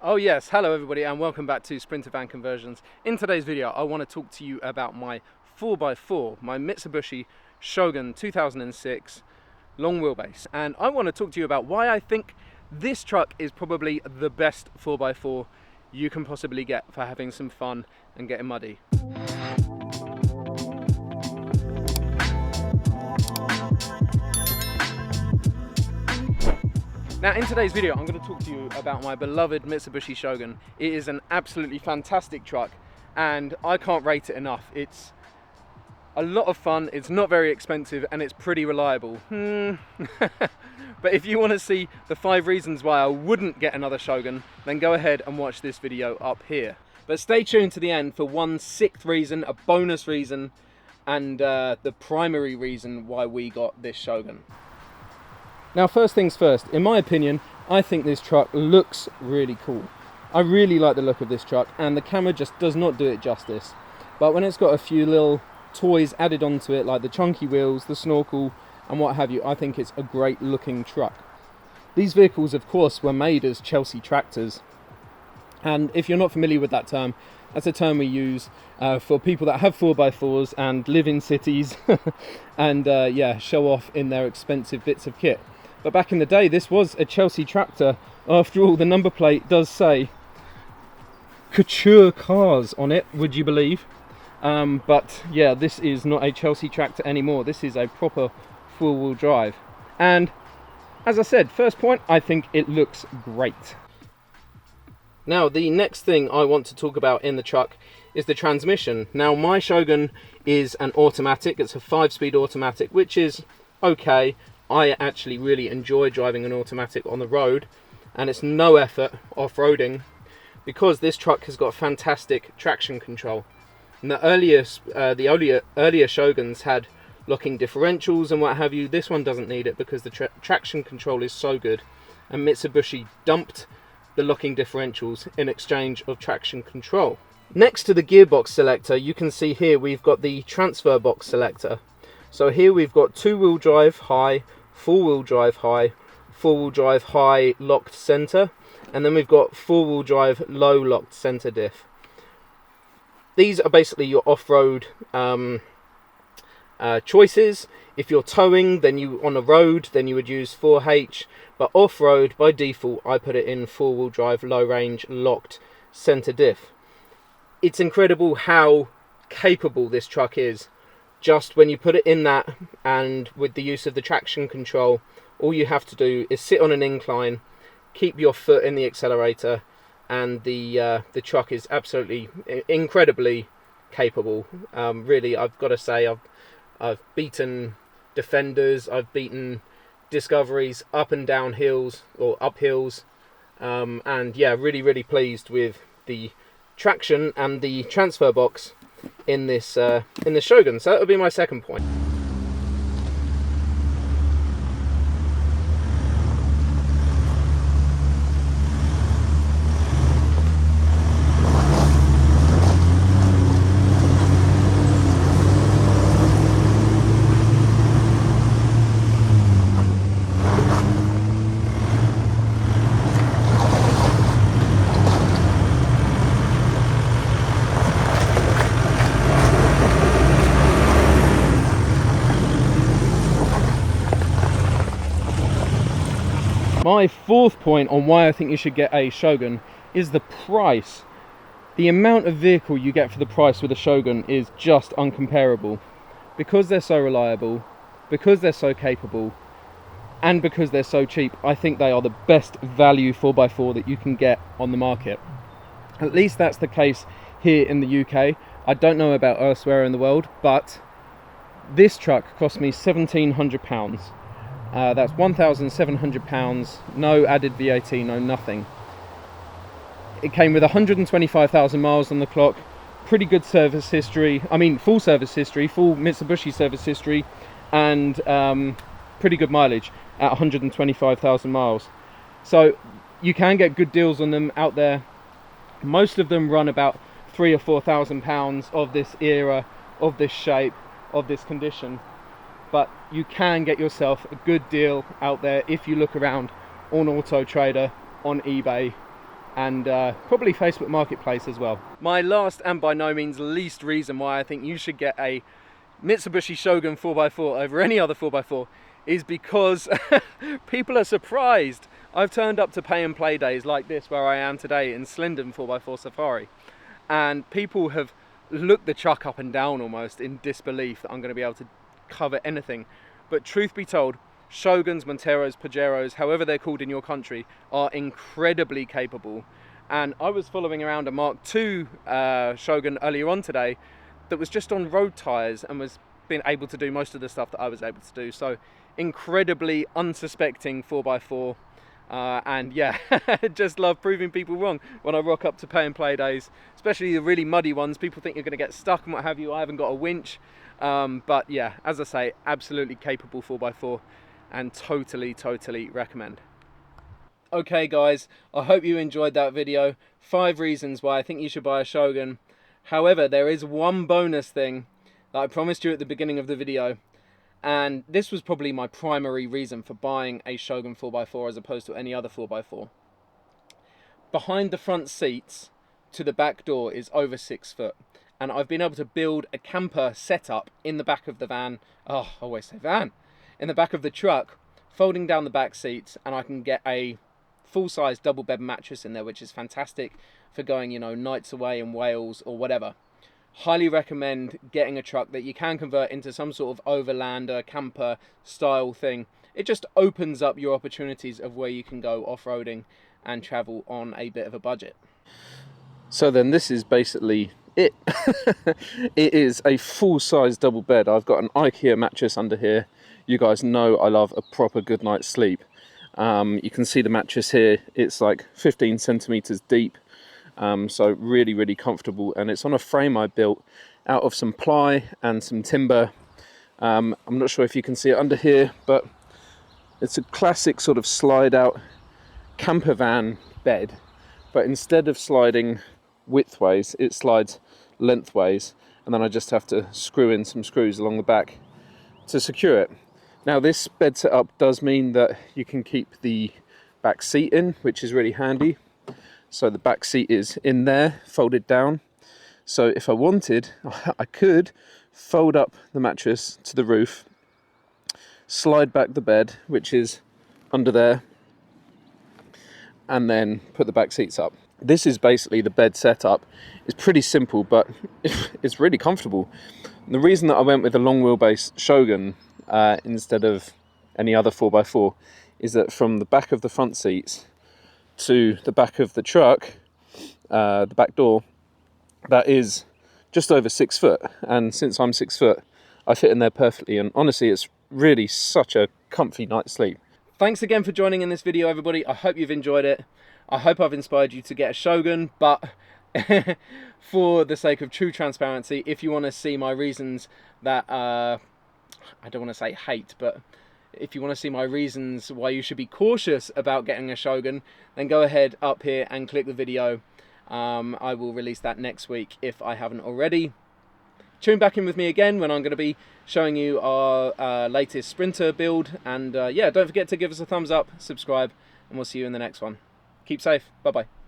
Oh yes, hello everybody and welcome back to Sprinter Van Conversions. In today's video I want to talk to you about my 4x4, my Mitsubishi Shogun 2006 long wheelbase, and I want to talk to you about why I think this truck is probably the best 4x4 you can possibly get for having some fun and getting muddy. Now in today's video I'm going to talk to you about my beloved Mitsubishi Shogun. It is an absolutely fantastic truck and I can't rate it enough. It's a lot of fun, it's not very expensive, and it's pretty reliable. But if you want to see the 5 reasons why I wouldn't get another Shogun, then go ahead and watch this video up here. But stay tuned to the end for one 6th reason, a bonus reason, and the primary reason why we got this Shogun. Now first things first, in my opinion, I think this truck looks really cool. I really like the look of this truck and the camera just does not do it justice. But when it's got a few little toys added onto it like the chunky wheels, the snorkel and what have you, I think it's a great looking truck. These vehicles of course were made as Chelsea tractors, and if you're not familiar with that term, that's a term we use for people that have 4x4s and live in cities and yeah, show off in their expensive bits of kit. But back in the day, this was a Chelsea tractor. After all, the number plate does say Couture Cars on it, would you believe? But yeah, this is not a Chelsea tractor anymore. This is a proper four-wheel drive. And as I said, first point, I think it looks great. Now, the next thing I want to talk about in the truck is the transmission. Now, my Shogun is an automatic. It's a 5-speed automatic, which is okay. I actually really enjoy driving an automatic on the road, and it's no effort off-roading because this truck has got fantastic traction control. And the earlier Shoguns had locking differentials and what have you. This one doesn't need it because the traction control is so good, and Mitsubishi dumped the locking differentials in exchange of traction control. Next to the gearbox selector, you can see here we've got the transfer box selector. So here we've got 2-wheel drive high, 4-wheel drive high, 4-wheel drive high locked center, and then we've got 4-wheel drive low locked center diff. These are basically your off-road choices. If you're towing, then on the road, then you would use 4H, but off-road by default I put it in 4-wheel drive low range locked center diff. It's incredible how capable this truck is. Just when you put it in that, and with the use of the traction control, all you have to do is sit on an incline, keep your foot in the accelerator, and the truck is absolutely incredibly capable. Really, I've got to say, I've beaten Defenders, I've beaten Discoveries up and down hills or up hills, and yeah, really pleased with the traction and the transfer box in this Shogun. So that would be my second point. My fourth point on why I think you should get a Shogun is the price. The amount of vehicle you get for the price with a Shogun is just uncomparable. Because they're so reliable, because they're so capable, and because they're so cheap, I think they are the best value 4x4 that you can get on the market. At least that's the case here in the UK. I don't know about elsewhere in the world, but this truck cost me £1,700. That's £1,700, no added VAT, no nothing. It came with 125,000 miles on the clock, pretty good service history, full service history, full Mitsubishi service history, and pretty good mileage at 125,000 miles. So you can get good deals on them out there. Most of them run about £3,000 or £4,000 of this era, of this shape, of this condition. But you can get yourself a good deal out there if you look around on Auto Trader, on eBay, and probably Facebook Marketplace as well. My last and by no means least reason why I think you should get a Mitsubishi Shogun 4x4 over any other 4x4 is because people are surprised. I've turned up to pay and play days like this where I am today in Slindon 4x4 Safari, and people have looked the truck up and down almost in disbelief that I'm going to be able to cover anything. But truth be told, Shoguns, Monteros, Pajeros, however they're called in your country, are incredibly capable. And I was following around a Mark II Shogun earlier on today that was just on road tyres and was being able to do most of the stuff that I was able to do. So incredibly unsuspecting 4x4. And yeah, just love proving people wrong when I rock up to pay and play days, especially the really muddy ones. People think you're going to get stuck and what have you. I haven't got a winch. But yeah, as I say, absolutely capable 4x4 and totally recommend. Okay guys, I hope you enjoyed that video. 5 reasons why I think you should buy a Shogun. However, there is one bonus thing that I promised you at the beginning of the video. And this was probably my primary reason for buying a Shogun 4x4 as opposed to any other 4x4. Behind the front seats to the back door is over 6 foot. And I've been able to build a camper setup in the back of the van. Oh, I always say van. In the back of the truck, folding down the back seats, and I can get a full-size double bed mattress in there, which is fantastic for going, you know, nights away in Wales or whatever. Highly recommend getting a truck that you can convert into some sort of overlander, camper style thing. It just opens up your opportunities of where you can go off-roading and travel on a bit of a budget. So then this is basically it. It is a full-size double bed. I've got an IKEA mattress under here. You guys know I love a proper good night's sleep. You can see the mattress here. It's like 15 centimeters deep. So really comfortable, and it's on a frame I built out of some ply and some timber. I'm not sure if you can see it under here, but it's a classic sort of slide out camper van bed, but instead of sliding widthways, it slides lengthways, and then I just have to screw in some screws along the back to secure it. Now this bed setup does mean that you can keep the back seat in, which is really handy. So the back seat is in there, folded down. So if I wanted, I could fold up the mattress to the roof, slide back the bed, which is under there, and then put the back seats up. This is basically the bed setup. It's pretty simple, but it's really comfortable. And the reason that I went with a long wheelbase Shogun instead of any other 4x4 is that from the back of the front seats to the back of the truck, the back door, that is just over 6 foot, and since I'm 6 foot I fit in there perfectly, and honestly it's really such a comfy night's sleep. Thanks again for joining in this video everybody. I hope you've enjoyed it. I hope I've inspired you to get a Shogun, but for the sake of true transparency, if you want to see my reasons that I don't want to say hate, but if you want to see my reasons why you should be cautious about getting a Shogun, then go ahead up here and click the video. I will release that next week if I haven't already. Tune back in with me again when I'm going to be showing you our latest Sprinter build. And yeah, don't forget to give us a thumbs up, subscribe, and we'll see you in the next one. Keep safe. Bye-bye.